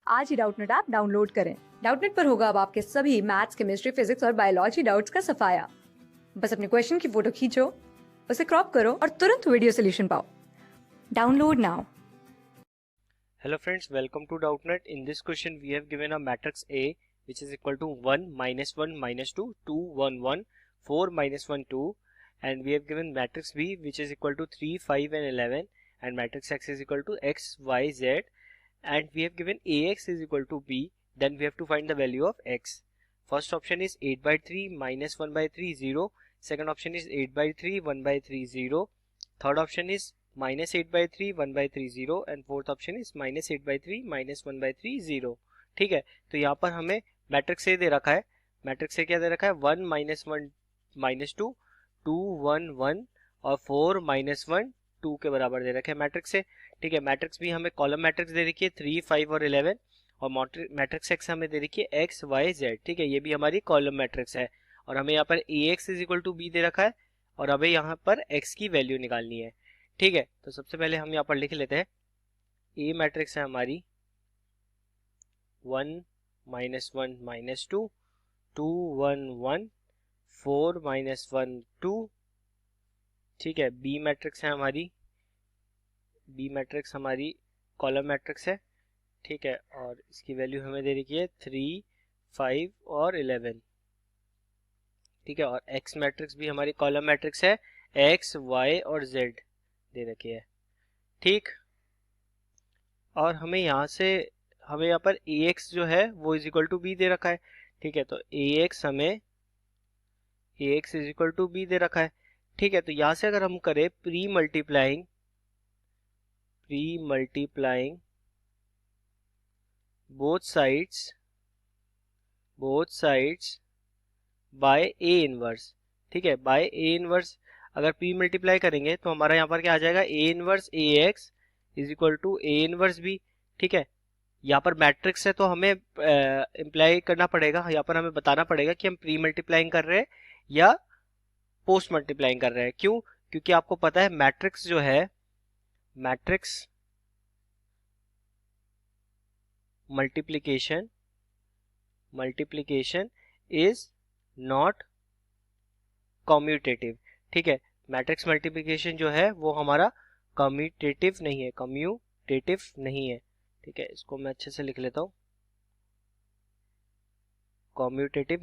आज ही Doubtnut app download करें। Doubtnut पर होगा अब आपके सभी मैथ्स, केमिस्ट्री, फिजिक्स और बायोलॉजी डाउट्स का सफाया। बस अपने क्वेश्चन की फोटो खींचो, उसे क्रॉप करो और तुरंत वीडियो सोल्यूशन पाओ। Download now. Hello friends, welcome to Doubtnet. In this question we have given a matrix A which is equal to 1 minus 1 minus 2 2 1 1 4 minus 1 2, and we have given matrix B which is equal to 3 5 and 11, and matrix X is equal to X Y Z, and we have given AX is equal to B. Then we have to find the value of X. First option is 8 by 3 minus 1 by 3 0. Second option is 8 by 3 1 by 3 0. Third option is minus 8 by 3 1 by 3 0, and fourth option is minus 8 by 3 minus 1 by 3 0. ठीक है, तो यहाँ पर हमें matrix A दे रखा है। Matrix A क्या दे रखा है? 1 माइनस 1 माइनस 2 2 1 1 और 4 माइनस 1 2 के बराबर दे रखे हैं मैट्रिक्स ए। ठीक है, मैट्रिक्स भी हमें कॉलम मैट्रिक्स दे रखी है 3 5 और 11, और मैट्रिक्स एक्स हमें दे रखी है एक्स वाई जेड। ठीक है, ये भी हमारी कॉलम मैट्रिक्स है, और हमें यहाँ पर A x is equal to B दे रखा है, और हमें यहाँ पर एक्स की वैल्यू निकालनी है। ठीक है, तो सबसे पहले हम यहाँ पर लिख लेते हैं ए मैट्रिक्स है हमारी 1 माइनस 1 माइनस 2 2 1 1 4 माइनस 1 2। ठीक है, बी मैट्रिक्स है हमारी, बी मैट्रिक्स हमारी कॉलम मैट्रिक्स है। ठीक है, और इसकी वैल्यू हमें दे रखी है 3 5 और 11। ठीक है, और एक्स मैट्रिक्स भी हमारी कॉलम मैट्रिक्स है, एक्स वाई और जेड दे रखी है। ठीक, और हमें यहाँ पर ax जो है वो इज इक्वल टू बी दे रखा है। ठीक है, तो ax हमें ax is equal to B दे रखा है। ठीक है, तो यहाँ से अगर हम करें pre multiplying both sides by A inverse. ठीक है, बाय ए इनवर्स अगर प्री मल्टीप्लाई करेंगे तो हमारा यहाँ पर क्या आ जाएगा? A inverse A x is equal to A inverse B. ठीक है, यहाँ पर मैट्रिक्स है तो हमें इम्प्लाई करना पड़ेगा, यहाँ पर हमें बताना पड़ेगा कि हम प्री मल्टीप्लाइंग कर रहे हैं या पोस्ट मल्टीप्लाइंग कर रहे हैं। क्यों? क्योंकि आपको पता है मैट्रिक्स जो है, matrix multiplication is not commutative. ठीक है, मैट्रिक्स मल्टीप्लिकेशन जो है वो हमारा कम्यूटेटिव नहीं है। ठीक है, इसको मैं अच्छे से लिख लेता हूं, कम्यूटेटिव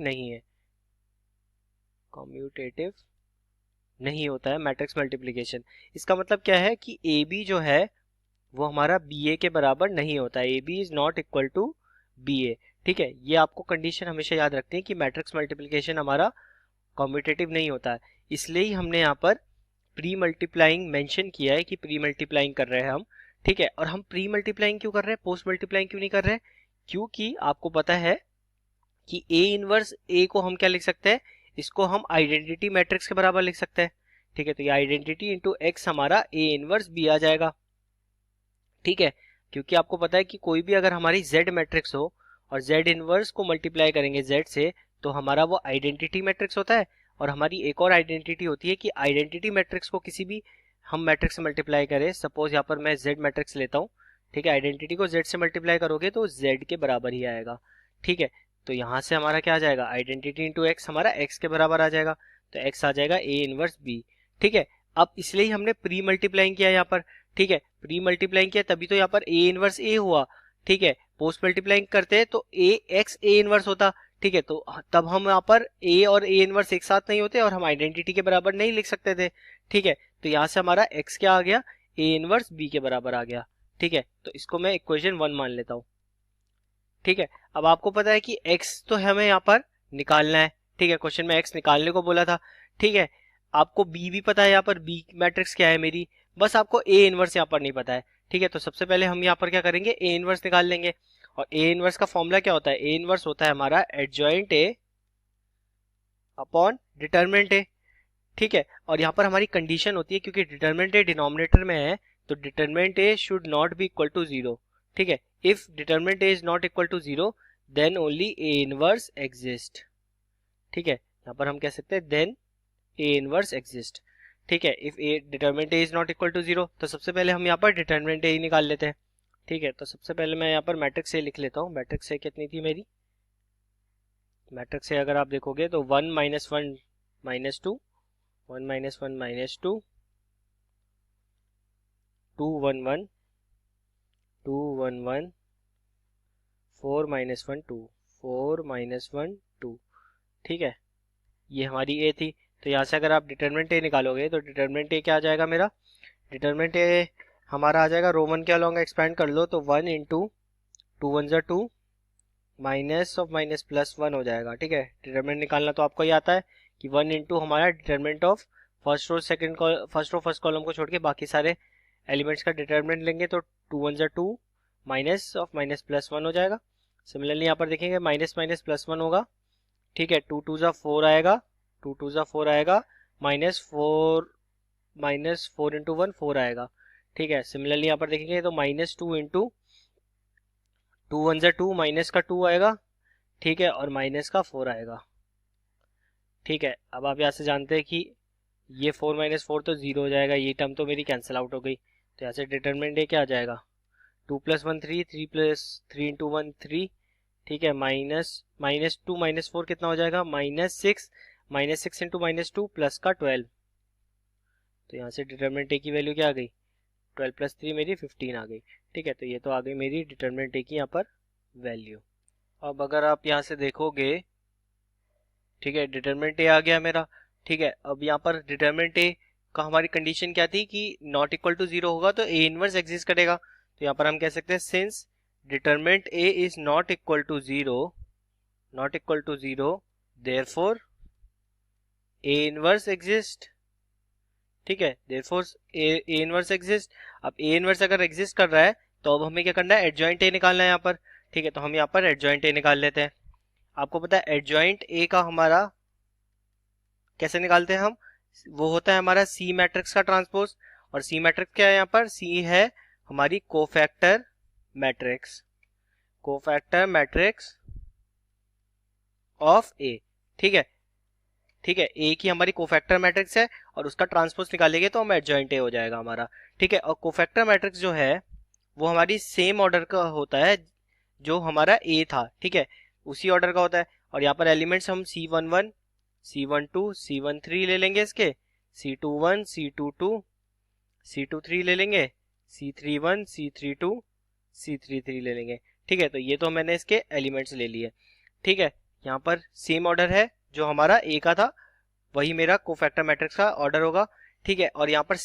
नहीं होता है मैट्रिक्स मल्टीप्लिकेशन। इसका मतलब क्या है कि ए बी जो है वो हमारा बी ए के बराबर नहीं होता है, A B is not equal to B A. ठीक है, ये आपको कंडीशन हमेशा याद रखनी है कि मैट्रिक्स मल्टीप्लिकेशन हमारा कम्यूटेटिव नहीं होता है। इसलिए ही हमने यहाँ पर प्री मल्टीप्लाइंग मेंशन किया है कि प्री मल्टीप्लाइंग कर रहे हैं हम। ठीक है, और हम प्री मल्टीप्लाइंग क्यों कर रहे हैं, पोस्ट मल्टीप्लाइंग क्यों नहीं कर रहे हैं? क्योंकि आपको पता है कि ए इनवर्स ए को हम क्या लिख सकते हैं, इसको हम आइडेंटिटी मैट्रिक्स के बराबर लिख सकते हैं। ठीक है, तो ये आइडेंटिटी इंटू एक्स हमारा ए इनवर्स बी आ जाएगा। ठीक है, क्योंकि आपको पता है कि कोई भी अगर हमारी जेड मैट्रिक्स हो और जेड इनवर्स को मल्टीप्लाई करेंगे जेड से तो हमारा वो आइडेंटिटी मैट्रिक्स होता है। और हमारी एक और आइडेंटिटी होती है कि आइडेंटिटी मैट्रिक्स को किसी भी हम मैट्रिक्स से मल्टीप्लाई करें, सपोज यहाँ पर मैं जेड मैट्रिक्स लेता हूँ। ठीक है, आइडेंटिटी को जेड से मल्टीप्लाई करोगे तो जेड के बराबर ही आएगा। ठीक है, तो यहाँ से हमारा क्या आ जाएगा? आइडेंटिटी इंटू एक्स हमारा एक्स के बराबर आ जाएगा, तो एक्स आ जाएगा ए इनवर्स बी। ठीक है, अब इसलिए ही हमने प्री मल्टीप्लाइंग किया यहाँ पर। ठीक है, प्री मल्टीप्लाइंग किया तभी तो यहाँ पर ए इनवर्स ए हुआ। ठीक है, पोस्ट मल्टीप्लाइंग करते हैं तो ए एक्स ए इनवर्स होता। ठीक है, तो तब हम यहाँ पर ए और ए इनवर्स एक साथ नहीं होते और हम आइडेंटिटी के बराबर नहीं लिख सकते थे। ठीक है, तो यहाँ से हमारा एक्स क्या आ गया? ए इनवर्स बी के बराबर आ गया। ठीक है, तो इसको मैं इक्वेशन 1 मान लेता हूँ। ठीक है, अब आपको पता है कि x तो हमें यहाँ पर निकालना है। ठीक है, क्वेश्चन में x निकालने को बोला था। ठीक है, आपको b भी पता है, यहाँ पर b मैट्रिक्स क्या है मेरी, बस आपको a इनवर्स यहाँ पर नहीं पता है। ठीक है, तो सबसे पहले हम यहाँ पर क्या करेंगे, a इनवर्स निकाल लेंगे। और a इनवर्स का फॉर्मूला क्या होता है? a इनवर्स होता है हमारा adjoint a upon determinant a। ठीक है, और यहाँ पर हमारी कंडीशन होती है क्योंकि डिटरमिनेंट a डिनोमिनेटर में है तो determinant a should not be equal to 0। ठीक है, if determinant a is not equal to 0 then only a inverse exist। ठीक है, यहाँ पर हम कह सकते हैं then a inverse exist। ठीक है, if a determinant a is not equal to 0 तो सबसे पहले हम यहाँ पर determinant a ही निकाल लेते हैं। ठीक है, तो सबसे पहले मैं यहाँ पर मैट्रिक्स ए लिख लेता हूँ। मैट्रिक्स ए कितनी थी मेरी? मैट्रिक्स ए अगर आप देखोगे तो 1 minus 1 minus 2, 1 minus 1 minus 2, 2 1 1, 2 1 1, 4 minus 1 2, 4 minus 1 2। ठीक है, ये हमारी ए थी। तो यहाँ से अगर आप डिटरमिनेंट ए निकालोगे तो डिटरमिनेंट ए क्या आ जाएगा मेरा? डिटरमिनेंट ए हमारा आ जाएगा, रोमन के अलॉन्ग एक्सपेंड कर लो तो 1 इंटू 2 1 ज़ा 2 माइनस ऑफ माइनस प्लस 1 हो जाएगा। ठीक है, डिटरमिनेंट निकालना तो आपको ये आता है कि 1 इंटू हमारा determinant of first row second first row first column को छोड़ के बाकी सारे एलिमेंट्स का डिटरमिनेंट लेंगे तो 2 1 ज़ा 2 माइनस ऑफ माइनस प्लस 1 हो जाएगा। सिमिलरली यहाँ पर देखेंगे माइनस माइनस प्लस 1 होगा। ठीक है, 2 2 ज़ा 4 आएगा, 2 2 ज़ा 4 आएगा, माइनस 4 इंटू 1 4 आएगा। ठीक है, सिमिलरली यहाँ पर देखेंगे तो माइनस 2 इंटू 2 1 ज़ा 2 माइनस का 2 आएगा। ठीक है, और माइनस का 4 आएगा। ठीक है, अब आप यहाँ से जानते हैं कि ये 4 माइनस 4 तो 0 हो जाएगा, ये टर्म तो मेरी कैंसिल आउट हो गई। तो यहाँ से डिटरमिनेंट ए क्या आ जाएगा? 2 प्लस 1 3, 3 प्लस 3 इंटू 1 3। ठीक है, माइनस 2 माइनस 4 कितना हो जाएगा? माइनस 6 इंटू माइनस 2 प्लस का 12। तो यहाँ से डिटरमिनेंट ए की वैल्यू क्या आ गई? 12 प्लस 3 मेरी 15 आ गई। ठीक है, तो ये तो आ गई मेरी डिटरमिनेंट ए की यहाँ पर वैल्यू। अब अगर आप यहाँ से देखोगे, ठीक है, डिटरमिनेंट ए आ गया मेरा। ठीक है, अब यहाँ पर डिटरमिनेंट ए का हमारी कंडीशन क्या थी कि नॉट इक्वल टू 0 होगा तो ए इनवर्स एग्जिस्ट करेगा। तो यहाँ पर हम कह सकते हैं since determinant A is not equal to 0 therefore A inverse exist. ठीक है, देयरफॉर ए इनवर्स एग्जिस्ट। अब ए इनवर्स अगर एग्जिस्ट कर रहा है तो अब हमें क्या करना है? एडजॉइंट ए निकालना है यहाँ पर। ठीक है, तो हम यहाँ पर एडजॉइंट ए निकाल लेते हैं। आपको पता है एडजॉइंट ए का हमारा कैसे निकालते हैं हम? वो होता है हमारा सी मैट्रिक्स का ट्रांसपोज। और सी मैट्रिक्स क्या है? यहाँ पर सी है हमारी cofactor matrix, cofactor matrix of A. ठीक है, ठीक है, ए की हमारी कोफैक्टर मैट्रिक्स है और उसका ट्रांसपोज निकालेंगे तो हम एडजॉइंट ए हो जाएगा हमारा। ठीक है, और कोफैक्टर मैट्रिक्स जो है वो हमारी सेम ऑर्डर का होता है जो हमारा ए था। ठीक है, उसी ऑर्डर का होता है। और यहाँ पर एलिमेंट्स हम C11, C12, C13 ले लेंगे, इसके C21, C22, C23 ले लेंगे, C31, C32, C33 ले लेंगे। ठीक है, तो ये तो मैंने इसके एलिमेंट्स ले लिए। ठीक है, यहाँ पर सेम ऑर्डर है जो हमारा ए का था, वही मेरा कोफैक्टर मैट्रिक्स का ऑर्डर होगा। ठीक है, और यहाँ पर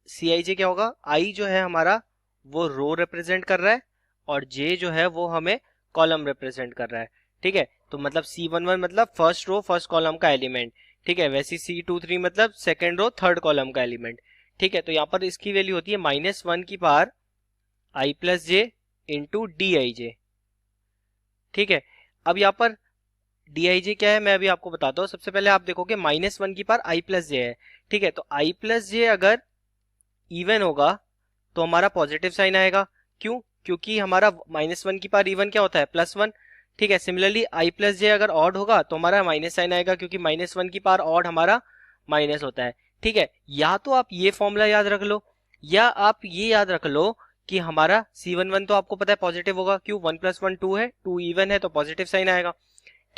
Cij क्या होगा? आई जो है हमारा वो रो रिप्रेजेंट कर रहा है और जे जो है वो हमें कॉलम रिप्रेजेंट कर रहा है। ठीक है, तो मतलब C11 मतलब फर्स्ट रो फर्स्ट कॉलम का एलिमेंट। ठीक है, वैसे C23 मतलब सेकेंड रो थर्ड कॉलम का एलिमेंट। ठीक है, तो यहाँ पर इसकी वैल्यू होती है -1 की power I plus J into D I J. ठीक है, अब यहाँ पर डी आई जे क्या है मैं अभी आपको बताता हूँ। सबसे पहले आप देखोगे -1 की पावर आई प्लस जे है। ठीक है, तो आई प्लस जे अगर इवन होगा तो हमारा पॉजिटिव साइन आएगा। क्यों? क्योंकि हमारा -1 की पावर इवन क्या होता है? +1। ठीक है, सिमिलरली आई प्लस जे अगर ऑड होगा तो हमारा माइनस साइन आएगा क्योंकि -1 की पावर ऑड हमारा माइनस होता है। ठीक है, या तो आप ये फॉर्मूला याद रख लो या आप ये याद रख लो कि हमारा C11 तो आपको पता है पॉजिटिव होगा। क्यों? 1 + 1 2 है, 2 इवन है तो पॉजिटिव साइन आएगा।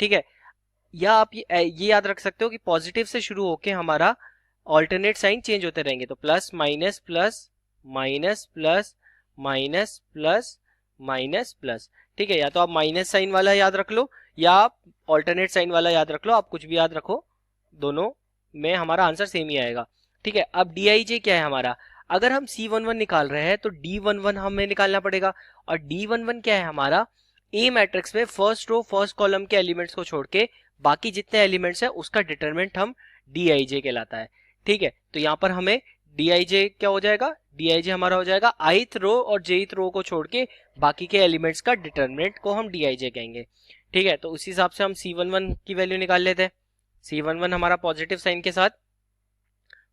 ठीक है, या आप ये याद रख सकते हो कि पॉजिटिव से शुरू होके हमारा ऑल्टरनेट साइन चेंज होते रहेंगे, तो plus minus plus minus plus minus plus minus plus. ठीक है, या तो आप माइनस साइन वाला याद रख लो या आप ऑल्टरनेट साइन वाला याद रख लो, आप कुछ भी याद रखो, दोनों में हमारा आंसर सेम ही आएगा। ठीक है, अब डी आई जे क्या है हमारा? अगर हम C11 निकाल रहे हैं तो D11 हमें निकालना पड़ेगा। और D11 क्या है हमारा? ए मैट्रिक्स में फर्स्ट रो फर्स्ट कॉलम के एलिमेंट्स को छोड़ के बाकी जितने एलिमेंट्स है उसका डिटरमिनेंट हम डी आई जे कहलाता है। ठीक है, तो यहाँ पर हमें डी आई जे क्या हो जाएगा? डी आई जे हमारा हो जाएगा ith रो और jth रो को छोड़ के बाकी के एलिमेंट्स का डिटरमिनेंट को हम डी आई जे कहेंगे। ठीक है, तो उसी हिसाब से हम C11 की वैल्यू निकाल लेते हैं। C11 हमारा पॉजिटिव साइन के साथ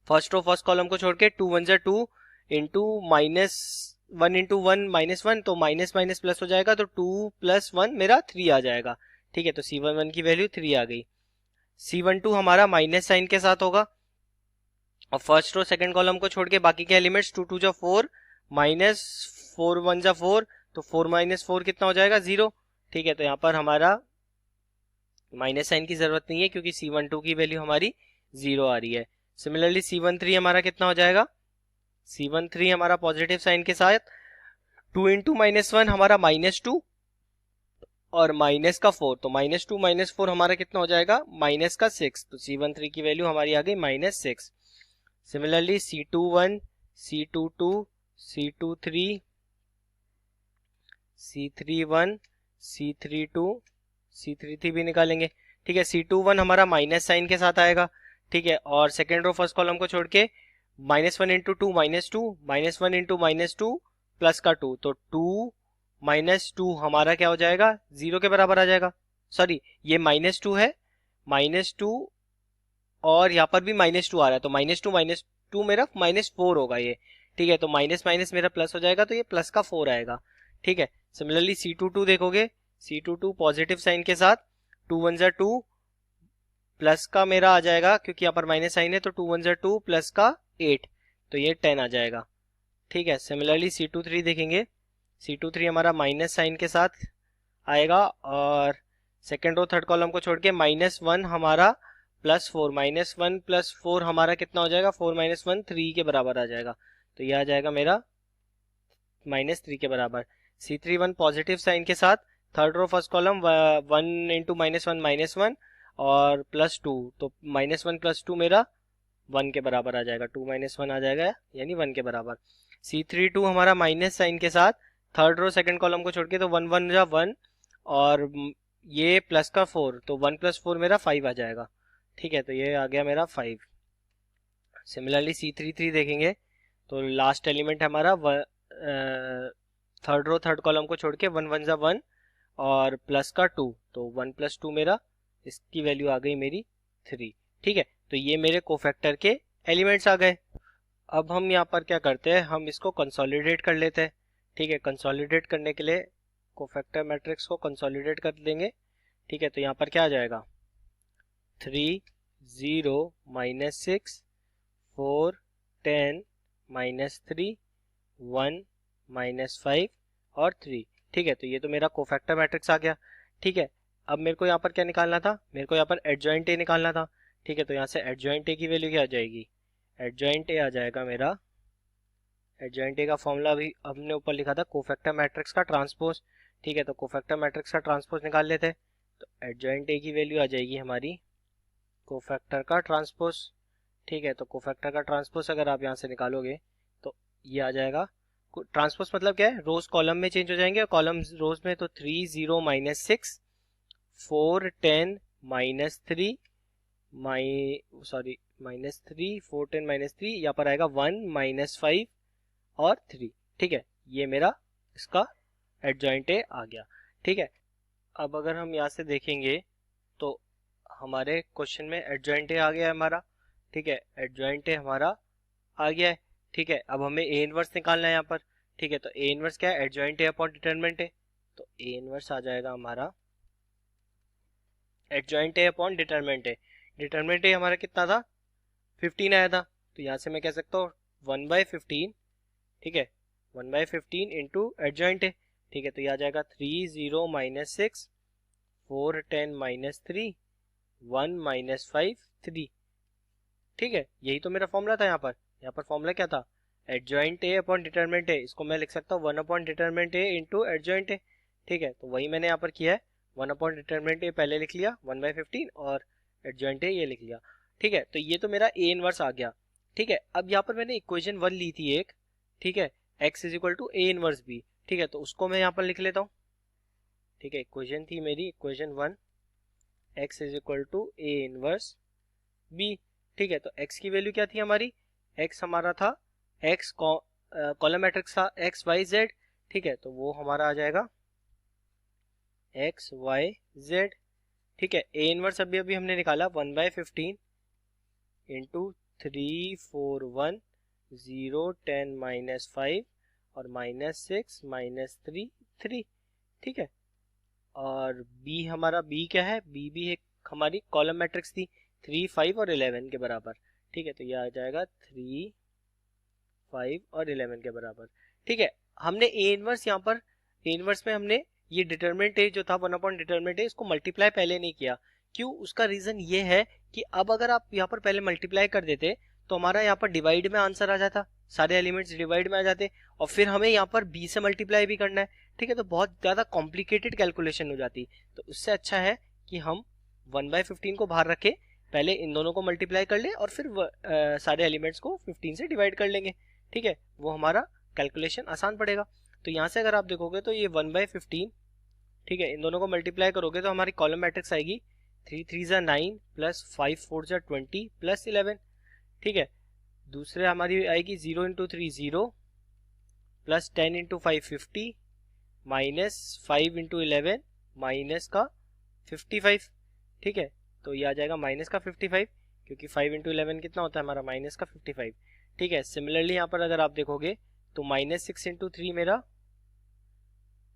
फर्स्ट रो फर्स्ट कॉलम को छोड़ के 2 1 ज़ा 2 इंटू -1 इंटू 1 -1 तो माइनस माइनस प्लस हो जाएगा, तो 2 + 1 मेरा 3 आ जाएगा। ठीक है, तो C11 की वैल्यू 3 आ गई। C12 हमारा माइनस साइन के साथ होगा और फर्स्ट रो सेकंड कॉलम को छोड़ के बाकी के एलिमेंट्स 2 2 जा 4 माइनस 4 1 जा 4, तो 4 माइनस 4 कितना हो जाएगा 0। ठीक है, तो यहाँ पर हमारा माइनस साइन की जरूरत नहीं है क्योंकि C12 की वैल्यू हमारी 0 आ रही है। सिमिलरली C13 हमारा कितना हो जाएगा, C13 हमारा पॉजिटिव साइन के साथ 2 इंटू -1 हमारा -2 और माइनस का 4, तो -2 -4 हमारा कितना हो जाएगा माइनस का 6, तो C13 की वैल्यू हमारी आ गई -6। Similarly C21 C22 C23 C31 C32 C33 भी निकालेंगे। ठीक है, C21 हमारा माइनस साइन के साथ आएगा। ठीक है, और सेकेंड रो फर्स्ट कॉलम को छोड़ के -1 इंटू टू -2 -1 इंटू -2 प्लस का 2, तो 2 -2 हमारा क्या हो जाएगा 0 के बराबर आ जाएगा। सॉरी, ये -2 है, -2 और यहाँ पर भी -2 आ रहा है, तो -2 मेरा -4 होगा ये। ठीक है, तो माइनस माइनस मेरा प्लस हो जाएगा, तो ये प्लस का 4 आएगा। ठीक है, सिमिलरली C22 देखोगे, C22 पॉजिटिव साइन के साथ 2 1 जा 2 प्लस का मेरा आ जाएगा, क्योंकि यहाँ पर माइनस साइन है, तो 2 1 जा 2 प्लस का 8, तो ये 10 आ जाएगा। ठीक है, सिमिलरली C23 देखेंगे, C23 हमारा माइनस साइन के साथ आएगा और सेकेंड रो थर्ड कॉलम को छोड़ के -1 हमारा +4, -1 + 4 हमारा कितना हो जाएगा 4 - 1 3 के बराबर आ जाएगा, तो ये आ जाएगा मेरा -3 के बराबर। C31 पॉजिटिव साइन के साथ third row first column 1 into -1 -1 और +2, तो -1 + 2 मेरा 1 के बराबर आ जाएगा, 2 - 1 आ जाएगा यानी 1 के बराबर। C32 हमारा माइनस साइन के साथ थर्ड रो सेकंड कॉलम को छोड़ के, तो 1 1 जा 1 और ये प्लस का 4, तो 1 + 4 मेरा 5 आ जाएगा। ठीक है, तो ये आ गया मेरा 5। सिमिलरली C33 देखेंगे, तो लास्ट एलिमेंट हमारा थर्ड रो थर्ड कॉलम को छोड़ के 1 1 जा 1 और प्लस का 2, तो 1 + 2 मेरा, इसकी वैल्यू आ गई मेरी 3। ठीक है, तो ये मेरे कोफैक्टर के एलिमेंट्स आ गए। अब हम यहाँ पर क्या करते हैं, हम इसको कंसोलिडेट कर लेते हैं। ठीक है, कंसोलिडेट करने के लिए कोफैक्टर मैट्रिक्स को कंसोलिडेट कर देंगे। ठीक है, तो यहाँ पर क्या आ जाएगा 3 0 -6 4 10 -3 1 -5 और 3। ठीक है, तो ये तो मेरा कोफैक्टर मैट्रिक्स आ गया। ठीक है, अब मेरे को यहाँ पर क्या निकालना था, मेरे को यहाँ पर एडजॉइंट ए निकालना था। ठीक है, तो यहाँ से एडजॉइंट ए की वैल्यू क्या आ जाएगी, एडजॉइंट ए आ जाएगा मेरा, एडजॉइंट ए का फॉर्मूला भी हमने ऊपर लिखा था कोफैक्टर मैट्रिक्स का ट्रांसपोज। ठीक है, तो कोफैक्टर मैट्रिक्स का ट्रांसपोज निकाल लेते हैं, तो एडजॉइंट ए की वैल्यू आ जाएगी हमारी कोफैक्टर का ट्रांसपोज। ठीक है, तो कोफैक्टर का ट्रांसपोज अगर आप यहाँ से निकालोगे तो ये आ जाएगा, ट्रांसपोज मतलब क्या है, रोज कॉलम में चेंज हो जाएंगे और कॉलम रोज में, तो 3 0 -6 4 10 -3 -3 4 10 -3, यहाँ पर आएगा 1 -5 और 3। ठीक है, ये मेरा इसका एडजॉइंट ए आ गया। ठीक है, अब अगर हम यहाँ से देखेंगे तो हमारे क्वेश्चन में एडजॉइंट ए आ गया है हमारा। ठीक है, एडजॉइंट ए हमारा आ गया है। ठीक है, अब हमें ए इनवर्स निकालना है यहाँ पर। ठीक है, तो ए इनवर्स क्या है, adjoint A upon determinant A, तो ए इनवर्स आ जाएगा हमारा adjoint A upon determinant A. Determinant A हमारा कितना था 15 आया था, तो यहाँ से मैं कह सकता हूँ 1/15। ठीक है, 1/15 इंटू एडजॉइंट ए। ठीक है, तो ये आ जाएगा 3 0 -6 4 10 -3 1 -5 3। ठीक है, यही तो मेरा फॉर्मूला था। यहाँ पर फॉर्मूला क्या था, adjoint A upon determinant A, इसको मैं लिख सकता हूँ 1 upon determinant A into adjoint A. ठीक है, तो वही मैंने यहाँ पर किया है, 1 अपॉन डिटरमिनेंट ए पहले लिख लिया 1/15 और एडजॉइंट ए ये लिख लिया। ठीक है, तो ये तो मेरा ए इनवर्स आ गया। ठीक है, अब यहाँ पर मैंने इक्वेशन 1 ली थी एक। ठीक है, x = a इनवर्स b। ठीक है, तो उसको मैं यहाँ पर लिख लेता हूँ। ठीक है, इक्वेशन थी मेरी equation 1, x = a inverse b। ठीक है, तो x की वैल्यू क्या थी हमारी, x हमारा था, x कॉलम मैट्रिक्स था x y z। ठीक है, तो वो हमारा आ जाएगा x y z। ठीक है, a इनवर्स अभी अभी हमने निकाला 1/15 इंटू 3 4 1 0 10 -5 और -6 -3 3। ठीक है, और b हमारा b क्या है, b भी एक हमारी कॉलम मैट्रिक्स थी 3 5 और 11 के बराबर। ठीक है, तो ये आ जाएगा 3, 5 और 11 के बराबर। ठीक है, हमने ए इनवर्स यहाँ पर, ए इनवर्स में हमने ये डिटरमिनेंट ए जो था 1 अपॉन डिटरमिनेंट ए, इसको मल्टीप्लाई पहले नहीं किया। क्यों? उसका रीजन ये है कि अब अगर आप यहाँ पर पहले मल्टीप्लाई कर देते तो हमारा यहाँ पर डिवाइड में आंसर आ जाता, सारे एलिमेंट्स डिवाइड में आ जाते, और फिर हमें यहाँ पर बी से मल्टीप्लाई भी करना है। ठीक है, तो बहुत ज्यादा कॉम्प्लिकेटेड कैलकुलेशन हो जाती। तो उससे अच्छा है कि हम 1/15 को बाहर रखें, पहले इन दोनों को मल्टीप्लाई कर ले और फिर सारे एलिमेंट्स को 15 से डिवाइड कर लेंगे। ठीक है, वो हमारा कैलकुलेशन आसान पड़ेगा। तो यहाँ से अगर आप देखोगे तो ये 1/15, ठीक है, इन दोनों को मल्टीप्लाई करोगे तो हमारी कॉलम मैट्रिक्स आएगी 3 3 ज़ा 9 प्लस 5 4 ज़ा 20 प्लस 11। ठीक है, दूसरे हमारी आएगी 0 into 3 0 plus 10 into 5 50 minus 5 into 11 minus का 55। ठीक है, तो ये आ जाएगा माइनस का 55, क्योंकि 5 इंटू 11 कितना होता है हमारा, माइनस का 55। ठीक है, सिमिलरली यहाँ पर अगर आप देखोगे तो माइनस 6 इंटू 3 मेरा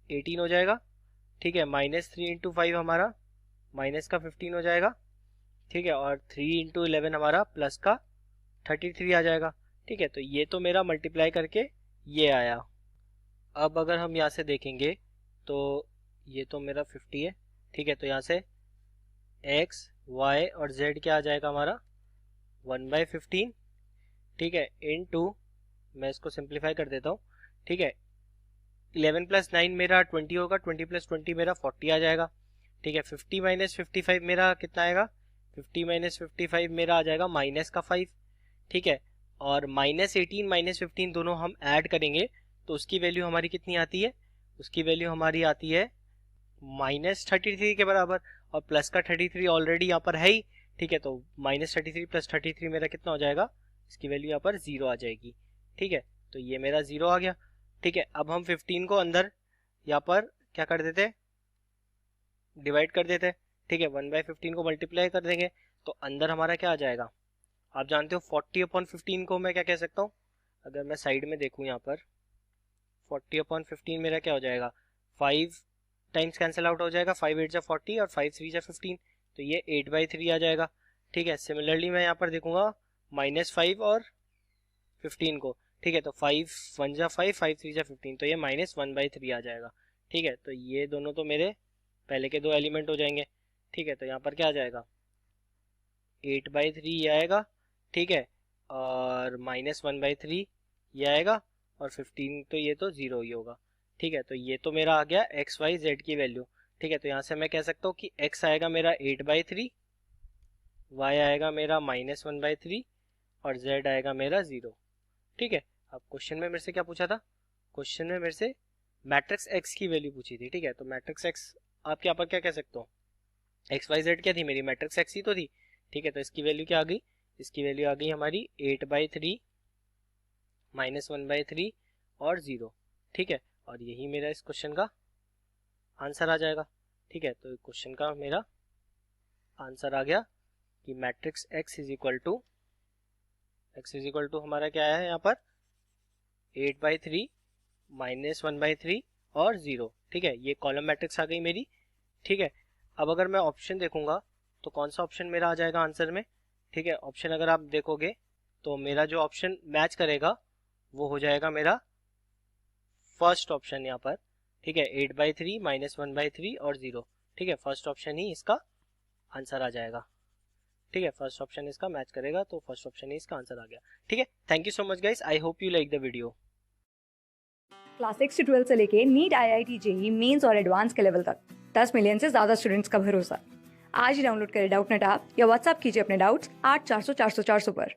18 हो जाएगा। ठीक है, माइनस 3 इंटू 5 हमारा माइनस का 15 हो जाएगा। ठीक है, और 3 इंटू 11 हमारा प्लस का 33 आ जाएगा। ठीक है, तो ये तो मेरा मल्टीप्लाई करके ये आया। अब अगर हम यहाँ से देखेंगे तो ये तो मेरा 50 है। ठीक है, तो यहाँ से x, y और z क्या आ जाएगा हमारा 1/15। ठीक है, इनटू, मैं इसको सिंप्लीफाई कर देता हूँ। ठीक है, 11 प्लस 9 मेरा 20 होगा, 20 प्लस 20 मेरा 40 आ जाएगा। ठीक है, 50 माइनस 55 मेरा कितना आएगा, 50 माइनस 55 मेरा आ जाएगा माइनस का 5। ठीक है, और माइनस 18 माइनस 15 दोनों हम ऐड करेंगे तो उसकी वैल्यू हमारी कितनी आती है, उसकी वैल्यू हमारी आती है माइनस 33 के बराबर, और प्लस का 33 ऑलरेडी यहाँ पर है ही। ठीक है, तो माइनस 33 प्लस 33 मेरा कितना हो जाएगा, इसकी वैल्यू यहाँ पर 0 आ जाएगी। ठीक है, तो ये मेरा 0 आ गया। ठीक है, अब हम 15 को अंदर यहाँ पर क्या कर देते, डिवाइड कर देते। ठीक है, 1/15 को मल्टीप्लाई कर देंगे तो अंदर हमारा क्या आ जाएगा, आप जानते हो 40/15 को मैं क्या कह सकता हूँ, अगर मैं साइड में देखूँ यहाँ पर 40/15 मेरा क्या हो जाएगा, 5 टाइम्स कैंसिल आउट हो जाएगा, 5 8 जा 40 और 5 3 जा 15, तो ये 8/3 आ जाएगा। ठीक है, सिमिलरली मैं यहाँ पर देखूंगा -5 और 15 को। ठीक है, तो 5 1 जा 5, 5 3 जा 15, तो ये -1/3 आ जाएगा। ठीक है, तो ये दोनों तो मेरे पहले के दो एलिमेंट हो जाएंगे। ठीक है, तो यहाँ पर क्या आ जाएगा 8/3 ये आएगा। ठीक है, और -1/3 ये आएगा, और 15 तो ये तो 0 ही होगा। ठीक है, तो ये तो मेरा आ गया एक्स वाई जेड की वैल्यू। ठीक है, तो यहाँ से मैं कह सकता हूँ कि x आएगा मेरा 8/3, y आएगा मेरा -1/3 और z आएगा मेरा 0। ठीक है, अब क्वेश्चन में मेरे से क्या पूछा था, क्वेश्चन में मेरे से मैट्रिक्स x की वैल्यू पूछी थी। ठीक है, तो मैट्रिक्स x आप यहाँ पर क्या कह सकते हो, एक्स वाई जेड क्या थी मेरी, मैट्रिक्स x ही तो थी। ठीक है, तो इसकी वैल्यू क्या आ गई, इसकी वैल्यू आ गई हमारी 8/3 -1/3 और 0। ठीक है, और यही मेरा इस क्वेश्चन का आंसर आ जाएगा। ठीक है, तो क्वेश्चन का मेरा आंसर आ गया कि matrix x is equal to हमारा क्या है यहाँ पर 8/3 -1/3 और 0। ठीक है, ये कॉलम मैट्रिक्स आ गई मेरी। ठीक है, अब अगर मैं ऑप्शन देखूंगा तो कौन सा ऑप्शन मेरा आ जाएगा आंसर में। ठीक है, ऑप्शन अगर आप देखोगे तो मेरा जो ऑप्शन मैच करेगा वो हो जाएगा मेरा फर्स्ट ऑप्शन यहाँ पर। ठीक है, 8/3 -1/3 और 0। ठीक है, फर्स्ट ऑप्शन ही इसका आंसर आ जाएगा। ठीक है, फर्स्ट ऑप्शन इसका मैच करेगा, तो फर्स्ट ऑप्शन ही इसका आंसर आ गया। ठीक है, thank you so much guys, I hope you like the video. Class 6 से 12 से लेके नीट, IIT, JEE मेंस और एडवांस के लेवल तक 10 मिलियन से ज्यादा स्टूडेंट्स का भरोसा। आज ही डाउनलोड करें डाउटनेट ऐप या व्हाट्सएप कीजिए अपने डाउट्स 8400 400 400 पर।